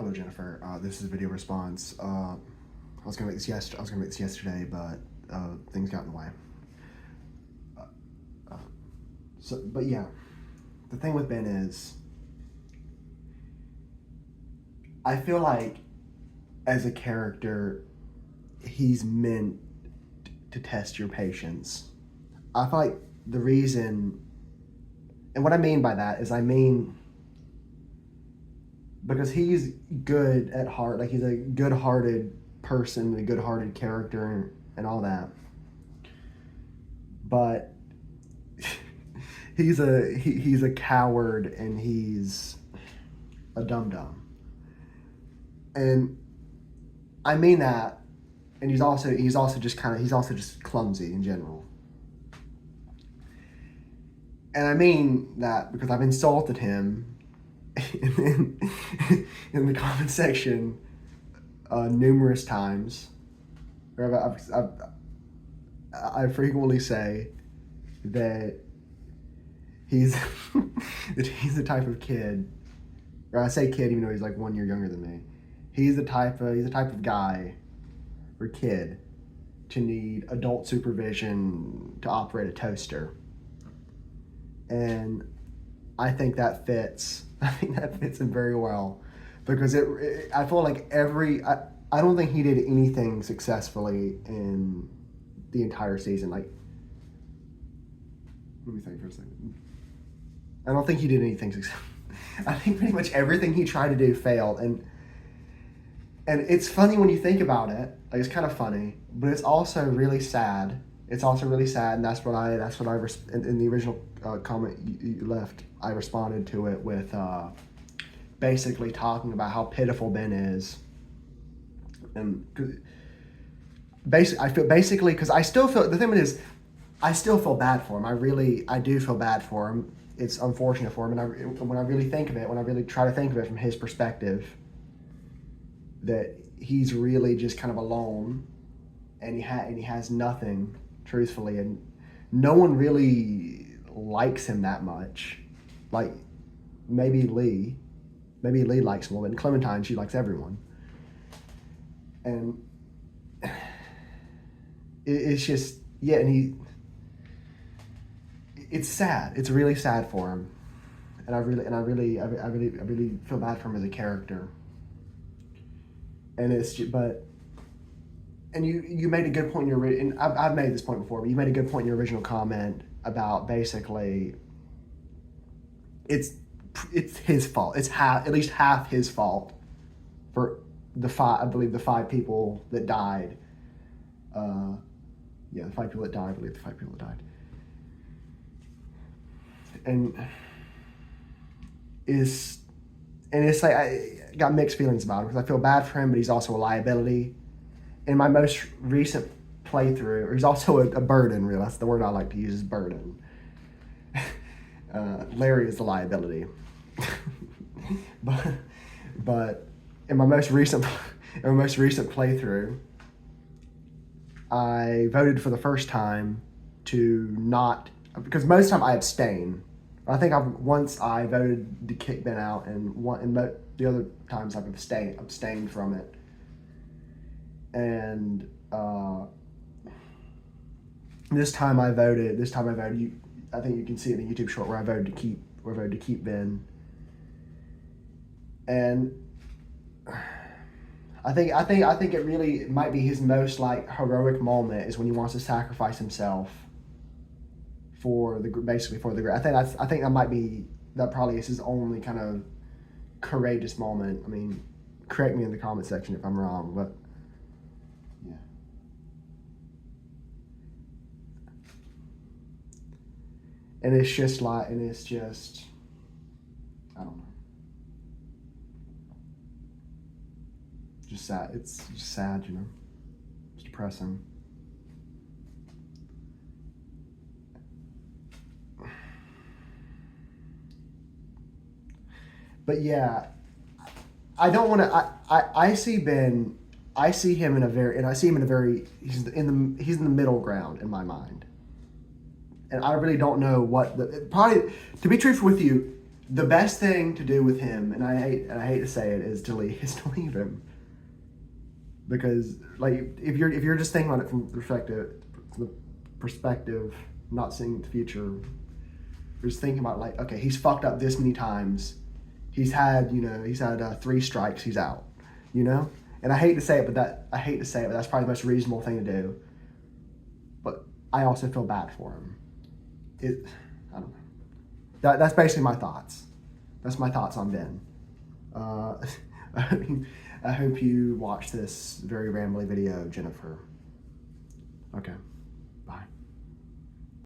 Hello, Jennifer. This is a video response. I was gonna make this yesterday, but things got in the way. But yeah, the thing with Ben is, I feel like as a character, he's meant to test your patience. I feel like the reason, and what I mean by that is, because he's good at heart, like he's a good-hearted person, a good-hearted character, and all that. But he's a coward, and he's a dum-dum. And I mean that, and he's also just clumsy in general. And I mean that because I've insulted him in the comment section numerous times. I frequently say that he's that he's the type of kid, or I say kid even though he's like 1 year younger than me. He's the type of guy or kid to need adult supervision to operate a toaster. And I think that fits. I think that fits him very well, because I feel like I don't think he did anything successfully in the entire season. Like, let me think for a second. I don't think he did anything successful. I think pretty much everything he tried to do failed, and it's funny when you think about it. Like, it's kind of funny, but it's also really sad. It's also really sad, and that's what I in the original comment you left, I responded to it with basically talking about how pitiful Ben is, and basically because I still feel, the thing is, I still feel bad for him. I do feel bad for him. It's unfortunate for him, and when I really try to think of it from his perspective, that he's really just kind of alone, and he has nothing, truthfully, and no one really likes him that much. Like, maybe Lee likes him a little bit, and Clementine, she likes everyone. And it's just, yeah, and it's sad. It's really sad for him, and I really feel bad for him as a character. And it's just, and you made a good point in your, and I've made this point before, but you made a good point in your original comment about basically it's his fault. It's at least half his fault for the five people that died. The 5 people that died. I believe the 5 people that died. And it's like, I got mixed feelings about him, because I feel bad for him, but he's also a liability. In my most recent playthrough, or he's also a burden, really. That's the word I like to use, is burden. Larry is the liability. but in my most recent playthrough, I voted for the first time to not, because most of the time I abstain. I think once I voted to kick Ben out, and the other times I've abstained from it. And this time I voted. I think you can see it in the YouTube short where I voted to keep Ben. And I think it really might be his most like heroic moment, is when he wants to sacrifice himself for the group. I think that probably is his only kind of courageous moment. I mean, correct me in the comment section if I'm wrong, but yeah. And it's just I don't know. Just sad. It's just sad, you know. It's depressing. But yeah, I don't want to. I see Ben. I see him in a very. He's in the middle ground in my mind, and I really don't know what probably, to be truthful with you, The best thing to do with him, and I hate to say it, is to leave him. Because like if you're just thinking about it from the perspective, not seeing the future, you're just thinking about like, okay, he's fucked up this many times. He's had 3 strikes. He's out. You know, and I hate to say it, but that's probably the most reasonable thing to do. But I also feel bad for him. I don't know. That's basically my thoughts. That's my thoughts on Ben. I hope you watch this very rambly video, Jennifer. Okay.